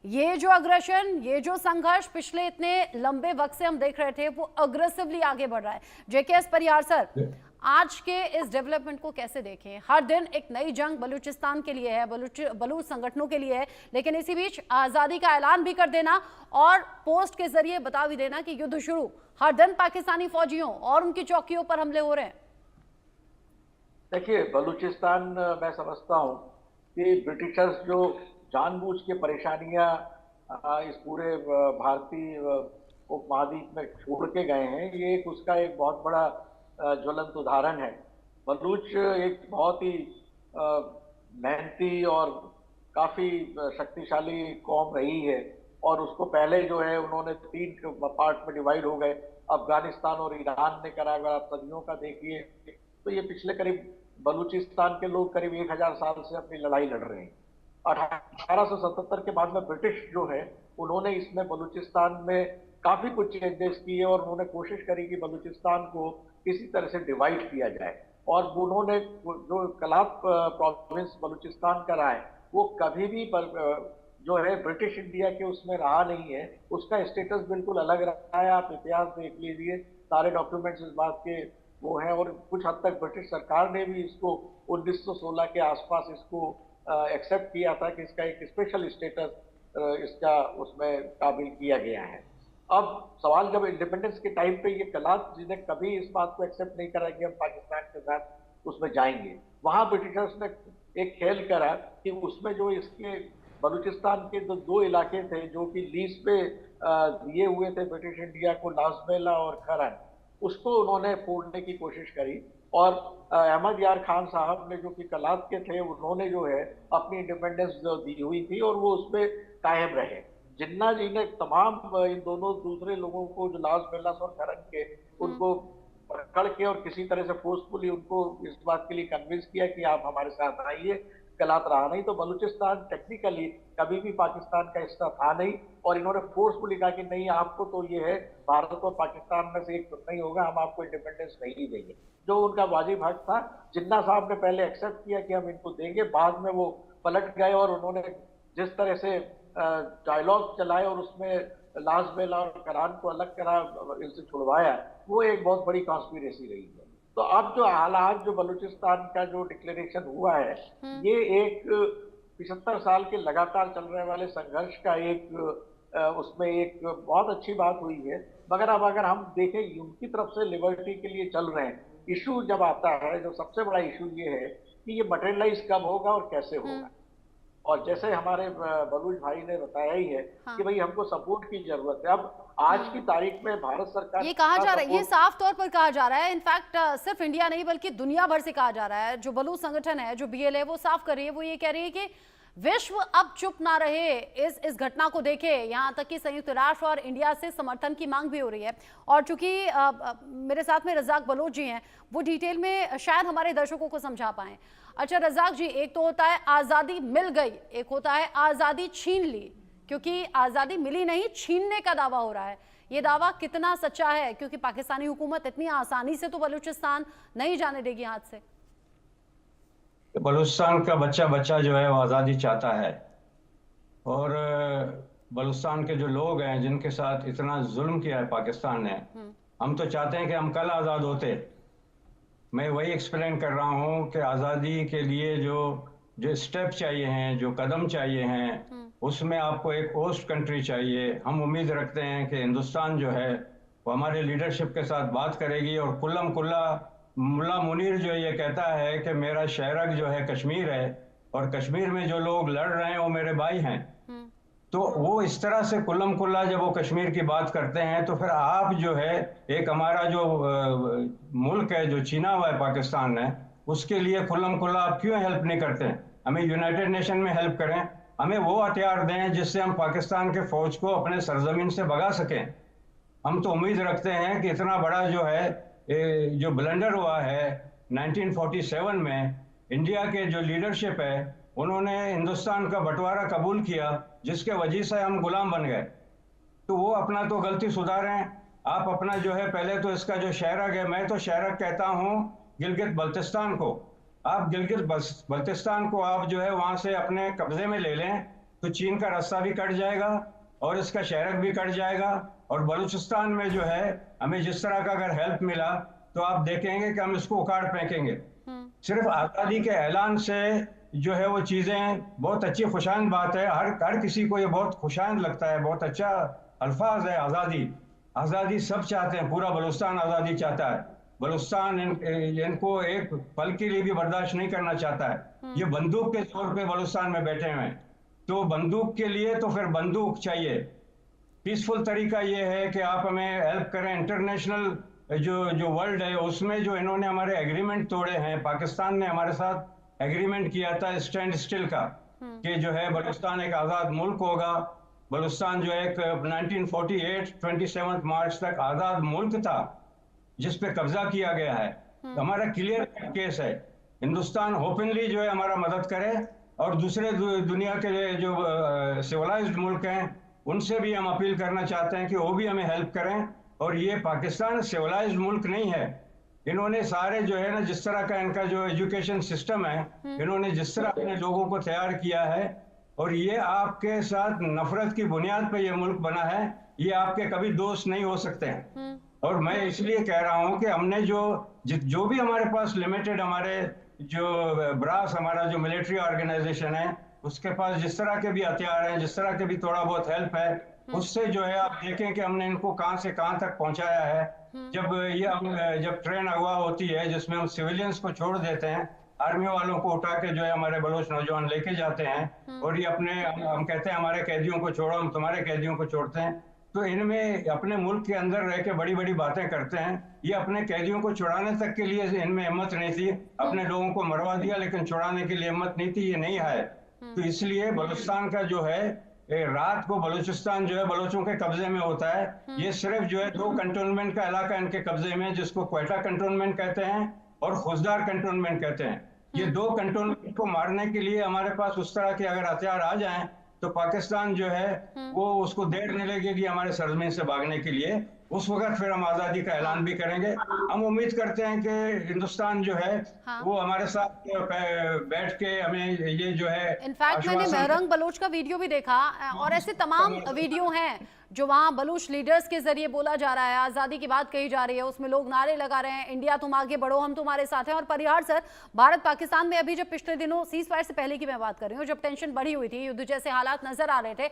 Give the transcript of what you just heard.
ये जो अग्रेशन, ये जो संघर्ष पिछले इतने लंबे वक्त से हम देख रहे थे, वो अग्रेसिवली आगे बढ़ रहा है। जेकेएस परिहार सर, आज के इस डेवलपमेंट को कैसे देखें? हर दिन एक नई जंग बलूचिस्तान के लिए है, बलूच संगठनों के लिए है, लेकिन इसी बीच आजादी का ऐलान भी कर देना और पोस्ट के जरिए बता भी देना कि युद्ध शुरू। हर दिन पाकिस्तानी फौजियों और उनकी चौकियों पर हमले हो रहे हैं। देखिए, बलूचिस्तान मैं समझता हूँ कि ब्रिटिशर्स जो जानबूझ के परेशानियां इस पूरे भारतीय उपमहाद्वीप में छोड़ के गए हैं, ये एक उसका एक बहुत बड़ा ज्वलंत उदाहरण है। बलूच एक बहुत ही मेहनती और काफी शक्तिशाली कौम रही है, और उसको पहले जो है उन्होंने 3 पार्ट में डिवाइड हो गए। अफगानिस्तान और ईरान ने करा, अगर आप सदियों का देखिए तो ये पिछले करीब बलूचिस्तान के लोग करीब 1000 साल से अपनी लड़ाई लड़ रहे हैं। 1877 के बाद में ब्रिटिश जो है उन्होंने इसमें बलूचिस्तान में काफी कुछ चेंजेस किए, और उन्होंने कोशिश करी कि बलूचिस्तान को किसी तरह से डिवाइड किया जाए। और उन्होंने जो कलात प्रोविंस बलूचिस्तान का रहा है, वो कभी भी जो है ब्रिटिश इंडिया के उसमें रहा नहीं है। उसका स्टेटस बिल्कुल अलग रहा है। आप इतिहास देख लीजिए, सारे डॉक्यूमेंट्स इस बात के वो हैं, और कुछ हद तक ब्रिटिश सरकार ने भी इसको 1916 के आसपास इसको एक्सेप्ट किया था कि इसका एक स्पेशल स्टेटस इसका उसमें काबिल किया गया है। अब सवाल जब इंडिपेंडेंस के टाइम पे ये कलात जिन्हें कभी इस बात को एक्सेप्ट नहीं करा कि हम पाकिस्तान के साथ उसमें जाएंगे, वहां ब्रिटिशर्स ने एक खेल करा कि उसमें जो इसके बलूचिस्तान के जो 2 इलाके थे जो कि लीज पे दिए हुए थे ब्रिटिश इंडिया को, लासबेला और खरन, उसको उन्होंने फोड़ने की कोशिश करी। और अहमद यार खान साहब ने जो कि कलात के थे, उन्होंने जो है अपनी इंडिपेंडेंस जो दी हुई थी और वो उसमें कायम रहे। जिन्ना जी ने तमाम इन दोनों दूसरे लोगों को जो लास बेलास और खरन के, उनको पकड़ के और किसी तरह से फोर्सफुली उनको इस बात के लिए कन्विंस किया कि आप हमारे साथ आइए। कलात रहा नहीं। तो बलूचिस्तान टेक्निकली कभी भी पाकिस्तान का हिस्सा था नहीं, और इन्होंने फोर्सफुली कहा कि नहीं, आपको तो ये है भारत और पाकिस्तान में से एक चुनना ही होगा, हम आपको इंडिपेंडेंस नहीं देंगे। जो उनका वाजिब हक था। जिन्ना साहब ने पहले एक्सेप्ट किया कि हम इनको देंगे, बाद में वो पलट गए और उन्होंने जिस तरह से डायलॉग चलाए और उसमें लासबेला और करान को अलग करा, इनसे छुड़वाया, वो एक बहुत बड़ी कॉन्स्पिरेसी रही है। तो अब जो हालात जो बलूचिस्तान का जो डिक्लेरेशन हुआ है, ये एक 75 साल के लगातार चल रहे वाले संघर्ष का एक उसमें एक बहुत अच्छी बात हुई है। मगर अब अगर हम देखें उनकी तरफ से लिबर्टी के लिए चल रहे हैं, इशू जब आता है, जो सबसे बड़ा इशू ये है कि ये मटेरियलाइज कब होगा और कैसे होगा। और जैसे हमारे बलूच भाई ने बताया ही है कि भाई हमको सपोर्ट की जरूरत है। अब आज की तारीख में भारत सरकार ये कहा जा रहा है, ये साफ तौर पर कहा जा रहा है, इनफैक्ट सिर्फ इंडिया नहीं बल्कि दुनिया भर से कहा जा रहा है। जो बलूच संगठन है, जो बीएलए, वो साफ कर रही है, वो ये कह रही है कि विश्व अब चुप ना रहे, इस घटना को देखे। यहाँ तक कि संयुक्त राष्ट्र और इंडिया से समर्थन की मांग भी हो रही है। और चूंकि मेरे साथ में रज़ाक बलोच जी हैं, वो डिटेल में शायद हमारे दर्शकों को समझा पाएं। अच्छा रज़ाक जी, एक तो होता है आज़ादी मिल गई, एक होता है आज़ादी छीन ली, क्योंकि आज़ादी मिली नहीं, छीनने का दावा हो रहा है। ये दावा कितना सच्चा है? क्योंकि पाकिस्तानी हुकूमत इतनी आसानी से तो बलूचिस्तान नहीं जाने देगी हाथ से। बलूचिस्तान का बच्चा बच्चा जो है वो आज़ादी चाहता है, और बलूचिस्तान के जो लोग हैं जिनके साथ इतना जुल्म किया है पाकिस्तान ने, हम तो चाहते हैं कि हम कल आज़ाद होते। मैं वही एक्सप्लेन कर रहा हूँ कि आज़ादी के लिए जो स्टेप चाहिए हैं, जो कदम चाहिए हैं, उसमें आपको एक होस्ट कंट्री चाहिए। हम उम्मीद रखते हैं कि हिंदुस्तान जो है वो हमारे लीडरशिप के साथ बात करेगी, और कुल्लम कुल्ला मुल्ला मुनीर जो ये कहता है कि मेरा शहरक जो है कश्मीर है, और कश्मीर में जो लोग लड़ रहे हैं वो मेरे भाई हैं, तो वो इस तरह से कुल्लम कुल्ला जब वो कश्मीर की बात करते हैं, तो फिर आप जो है एक हमारा जो मुल्क है जो छीना हुआ है पाकिस्तान ने, उसके लिए खुल्लम खुल्ला आप क्यों हेल्प नहीं करते हैं? हमें यूनाइटेड नेशन में हेल्प करें, हमें वो हथियार दें जिससे हम पाकिस्तान के फौज को अपने सरजमीन से भगा सकें। हम तो उम्मीद रखते हैं कि इतना बड़ा जो है जो ब्लंडर हुआ है 1947 में, इंडिया के जो लीडरशिप है उन्होंने हिंदुस्तान का बंटवारा कबूल किया, जिसके वजह से हम गुलाम बन गए। तो वो अपना तो गलती सुधारें। आप अपना जो है पहले तो इसका जो शहरक है, मैं तो शहरक कहता हूँ गिलगित बल्तिस्तान को, आप गिलगित बल्तिस्तान को आप जो है वहां से अपने कब्जे में ले लें, तो चीन का रास्ता भी कट जाएगा और इसका शहरक भी कट जाएगा। और बलूचिस्तान में जो है हमें जिस तरह का अगर हेल्प मिला तो आप देखेंगे कि हम इसको उखाड़ फेंकेंगे। सिर्फ आज़ादी के ऐलान से जो है वो चीज़ें बहुत अच्छी खुशाइंद बात है, हर किसी को ये बहुत खुशाइंद लगता है, बहुत अच्छा अल्फाज है आज़ादी। आज़ादी सब चाहते हैं, पूरा बलूचिस्तान आज़ादी चाहता है। बलूचिस्तान इनको एक पल के लिए भी बर्दाश्त नहीं करना चाहता है। ये बंदूक के तौर पे बलूचिस्तान में बैठे हुए हैं, तो बंदूक के लिए तो फिर बंदूक चाहिए। पीसफुल तरीका ये है कि आप हमें हेल्प करें। इंटरनेशनल जो वर्ल्ड है उसमें जो इन्होंने हमारे एग्रीमेंट तोड़े हैं, पाकिस्तान ने हमारे साथ एग्रीमेंट किया था स्टैंड स्टिल का कि जो है बलूचिस्तान एक आज़ाद मुल्क होगा। बलूचिस्तान जो एक 1948 27 मार्च तक आज़ाद मुल्क था जिस पे कब्जा किया गया है। तो हमारा क्लियर केस है। हिंदुस्तान ओपनली जो है हमारा मदद करे और दूसरे दुनिया के जो सिविलाइज्ड मुल्क हैं उनसे भी हम अपील करना चाहते हैं कि वो भी हमें हेल्प करें। और ये पाकिस्तान सिविलाइज्ड मुल्क नहीं है। इन्होंने सारे जो है ना, जिस तरह का इनका जो एजुकेशन सिस्टम है, इन्होंने जिस तरह अपने लोगों को तैयार किया है और ये आपके साथ नफरत की बुनियाद पर यह मुल्क बना है, ये आपके कभी दोस्त नहीं हो सकते हैं। और मैं इसलिए कह रहा हूं कि हमने जो भी हमारे पास लिमिटेड हमारे जो ब्रास हमारा जो मिलिट्री ऑर्गेनाइजेशन है उसके पास जिस तरह के भी हथियार हैं, जिस तरह के भी थोड़ा बहुत हेल्प है, उससे जो है आप देखें कि हमने इनको कहां से कहां तक पहुंचाया है। जब ट्रेन अगवा होती है जिसमें हम सिविलियंस को छोड़ देते हैं, आर्मी वालों को उठा के जो है हमारे बलोच नौजवान लेके जाते हैं और ये हम कहते हैं हमारे कैदियों को छोड़ो, हम तुम्हारे कैदियों को छोड़ते हैं। तो इनमें अपने मुल्क के अंदर रह के बड़ी बड़ी बातें करते हैं। ये अपने कैदियों को छुड़ाने तक के लिए इनमें हिम्मत नहीं थी। अपने लोगों को मरवा दिया लेकिन छुड़ाने के लिए हिम्मत नहीं थी, ये नहीं है। तो इसलिए बलूचिस्तान का जो है रात को बलूचिस्तान जो है बलोचों के कब्जे में होता है। ये सिर्फ जो है 2 कंटोनमेंट का इलाका इनके कब्जे में, जिसको क्वेटा कंटोनमेंट कहते हैं और खुजदार कंटोनमेंट कहते हैं। ये 2 कंटोनमेंट को मारने के लिए हमारे पास उस तरह के अगर हथियार आ जाएं तो पाकिस्तान जो है वो उसको देर नहीं लगेगी हमारे सरजमीन से भागने के लिए। उस वक्त फिर हम आज़ादी का ऐलान भी करेंगे। हम उम्मीद करते हैं कि हिंदुस्तान जो है वो हमारे साथ बैठ के हमें ये जो है इनफैक्ट मैंने मेहरंग बलोच का वीडियो भी देखा और ऐसे तमाम वीडियो हैं जो वहाँ बलूच लीडर्स के जरिए बोला जा रहा है, आज़ादी की बात कही जा रही है, उसमें लोग नारे लगा रहे हैं, इंडिया तुम आगे बढ़ो, हम तुम्हारे साथ हैं। और परिहार सर, भारत पाकिस्तान में अभी जब पिछले दिनों सीज फायर से पहले की मैं बात कर रही हूँ, जब टेंशन बढ़ी हुई थी, युद्ध जैसे हालात नजर आ रहे थे,